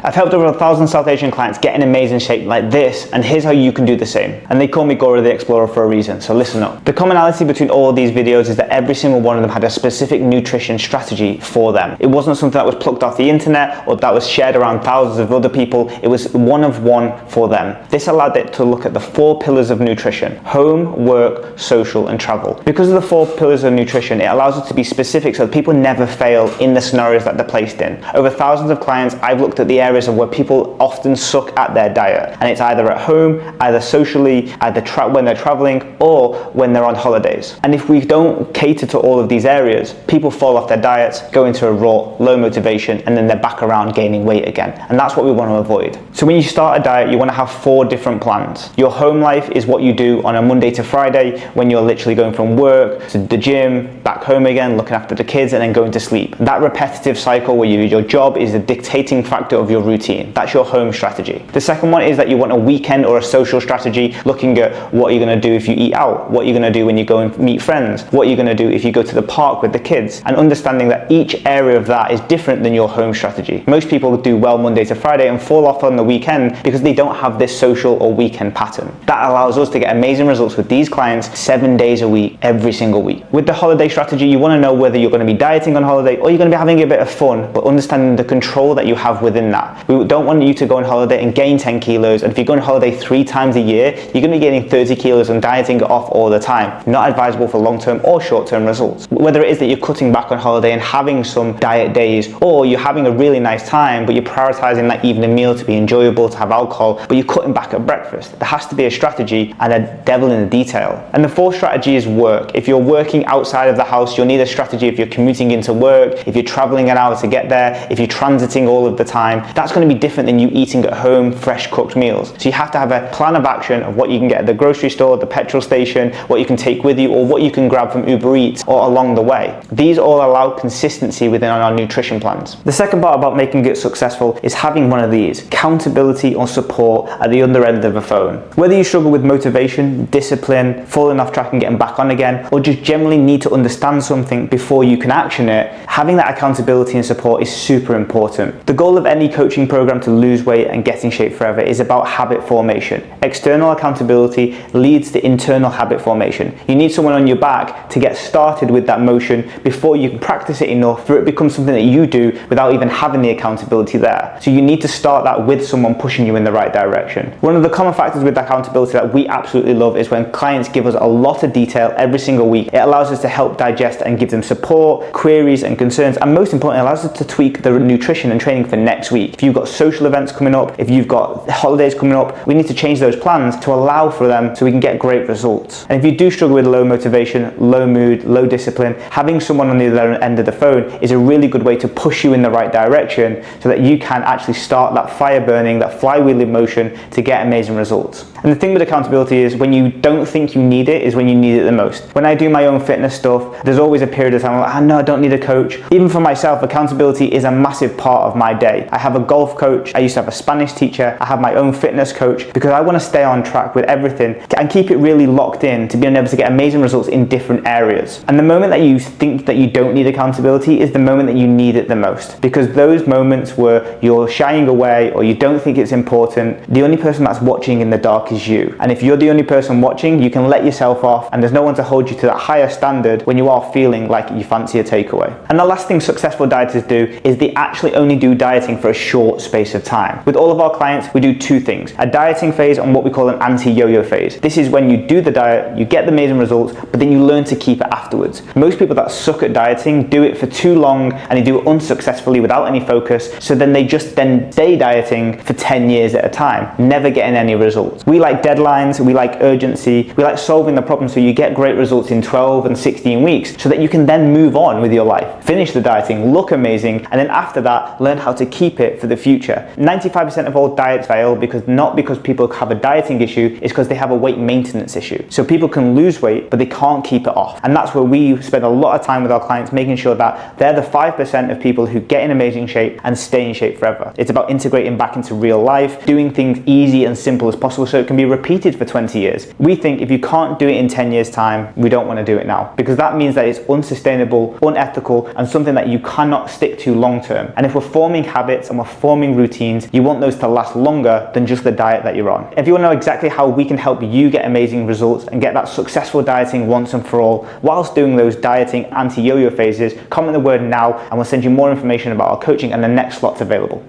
I've helped over 1,000 South Asian clients get in amazing shape like this, and here's how you can do the same. And they call me Gora the Explorer for a reason, so listen up. The commonality between all of these videos is that every single one of them had a specific nutrition strategy for them. It wasn't something that was plucked off the internet or that was shared around thousands of other people. It was one of one for them. This allowed it to look at the 4 pillars of nutrition: home, work, social, and travel. Because of the 4 pillars of nutrition, it allows it to be specific so that people never fail in the scenarios that they're placed in. Over thousands of clients, I've looked at the areas of where people often suck at their diet, and it's either at home, either socially, either when they're traveling, or when they're on holidays. And if we don't cater to all of these areas, people fall off their diets, go into a rut, low motivation, and then they're back around gaining weight again. And that's what we want to avoid. So when you start a diet, you want to have 4 different plans. Your home life is what you do on a Monday to Friday when you're literally going from work to the gym, back home again, looking after the kids, and then going to sleep. That repetitive cycle where your job is the dictating factor of your routine. That's your home strategy. The second one is that you want a weekend or a social strategy, looking at what you're going to do if you eat out, what you're going to do when you go and meet friends, what you're going to do if you go to the park with the kids, and understanding that each area of that is different than your home strategy. Most people do well Monday to Friday and fall off on the weekend because they don't have this social or weekend pattern. That allows us to get amazing results with these clients 7 days a week, every single week. With the holiday strategy, you want to know whether you're going to be dieting on holiday or you're going to be having a bit of fun, but understanding the control that you have within that. We don't want you to go on holiday and gain 10 kilos, and if you go on holiday 3 times a year, you're going to be getting 30 kilos and dieting it off all the time. Not advisable for long-term or short-term results. Whether it is that you're cutting back on holiday and having some diet days, or you're having a really nice time, but you're prioritizing that evening meal to be enjoyable, to have alcohol, but you're cutting back at breakfast. There has to be a strategy and a devil in the detail. And the 4th strategy is work. If you're working outside of the house, you'll need a strategy if you're commuting into work, if you're traveling an hour to get there, if you're transiting all of the time. That's going to be different than you eating at home fresh cooked meals. So you have to have a plan of action of what you can get at the grocery store, the petrol station, what you can take with you, or what you can grab from Uber Eats or along the way. These all allow consistency within our nutrition plans. The second part about making it successful is having one of these: accountability or support at the other end of the phone. Whether you struggle with motivation, discipline, falling off track and getting back on again, or just generally need to understand something before you can action it, having that accountability and support is super important. The goal of any coaching program to lose weight and get in shape forever is about habit formation. External accountability leads to internal habit formation. You need someone on your back to get started with that motion before you can practice it enough for it becomes something that you do without even having the accountability there. So you need to start that with someone pushing you in the right direction. One of the common factors with accountability that we absolutely love is when clients give us a lot of detail every single week. It allows us to help digest and give them support, queries and concerns, and most importantly, it allows us to tweak the nutrition and training for next week. If you've got social events coming up, if you've got holidays coming up, we need to change those plans to allow for them so we can get great results. And if you do struggle with low motivation, low mood, low discipline, having someone on the other end of the phone is a really good way to push you in the right direction so that you can actually start that fire burning, that flywheel in motion to get amazing results. And the thing with accountability is when you don't think you need it is when you need it the most. When I do my own fitness stuff, there's always a period of time where no, I don't need a coach. Even for myself, accountability is a massive part of my day. I have a golf coach, I used to have a Spanish teacher, I have my own fitness coach because I want to stay on track with everything and keep it really locked in to be able to get amazing results in different areas. And the moment that you think that you don't need accountability is the moment that you need it the most, because those moments where you're shying away or you don't think it's important, the only person that's watching in the dark is you. And if you're the only person watching, you can let yourself off and there's no one to hold you to that higher standard when you are feeling like you fancy a takeaway. And the last thing successful dieters do is they actually only do dieting for a short space of time. With all of our clients, we do 2 things: a dieting phase and what we call an anti-yo-yo phase. This is when you do the diet, you get the amazing results, but then you learn to keep it afterwards. Most people that suck at dieting do it for too long and they do it unsuccessfully without any focus, so then they just then stay dieting for 10 years at a time, never getting any results. We like deadlines, we like urgency, we like solving the problem so you get great results in 12 and 16 weeks so that you can then move on with your life, finish the dieting, look amazing, and then after that, learn how to keep it for the future. 95% of all diets fail not because people have a dieting issue, it's because they have a weight maintenance issue. So people can lose weight, but they can't keep it off. And that's where we spend a lot of time with our clients, making sure that they're the 5% of people who get in amazing shape and stay in shape forever. It's about integrating back into real life, doing things easy and simple as possible so it can be repeated for 20 years. We think if you can't do it in 10 years time, we don't want to do it now, because that means that it's unsustainable, unethical, and something that you cannot stick to long term. And if we're forming habits and we're performing routines, you want those to last longer than just the diet that you're on. If you want to know exactly how we can help you get amazing results and get that successful dieting once and for all, whilst doing those dieting anti-yo-yo phases, comment the word now and we'll send you more information about our coaching and the next slots available.